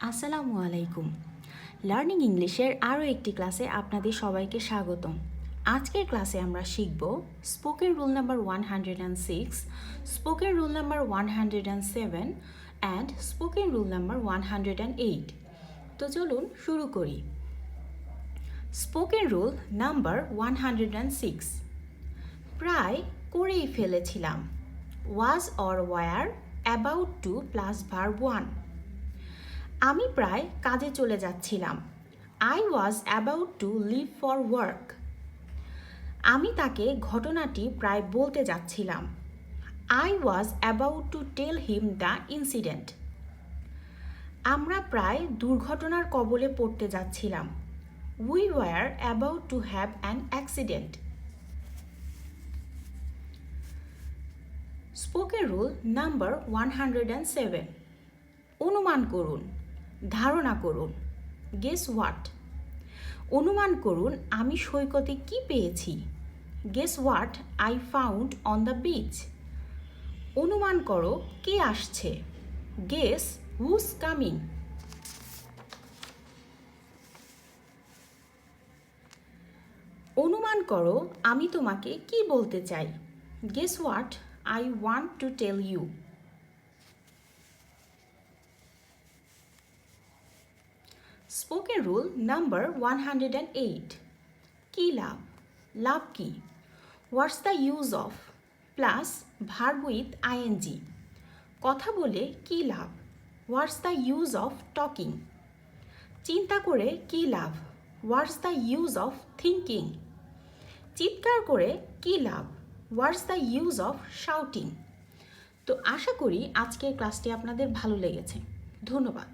আসসালামু আলাইকুম। লার্নিং ইংলিশের আরও একটি ক্লাসে আপনাদের সবাইকে স্বাগতম। আজকের ক্লাসে আমরা শিখব spoken rule number 106, spoken rule number 107 and spoken rule number 108। তো চলুন শুরু করি। স্পোকেন রুল নাম্বার 106, প্রায় করেই ফেলেছিলাম। Was or were about to plus verb 1। আমি প্রায় কাজে চলে যাচ্ছিলাম। I was about to leave for work. আমি তাকে ঘটনাটি প্রায় বলতে যাচ্ছিলাম। I was about to tell him the incident. আমরা প্রায় দুর্ঘটনার কবলে পড়তে যাচ্ছিলাম। We were about to have an accident. Spoken rule number 107, অনুমান করুন, ধারণা করুন। Guess what. অনুমান করুন আমি সৈকতে কি পেয়েছি। Guess what I found on the beach. অনুমান করো কে আসছে। Guess who's coming. অনুমান করো আমি তোমাকে কি বলতে চাই। Guess what I want to tell you. Spoken rule number 108, কি লাভ। লাভ কি। What's the use of plus verb with ING. কথা বলে কি লাভ। What's the use of talking. চিন্তা করে কি লাভ। What's the use of thinking. চিৎকার করে কি লাভ। What's the use of shouting. তো আশা করি আজকের ক্লাসটি আপনাদের ভালো লেগেছে। ধন্যবাদ।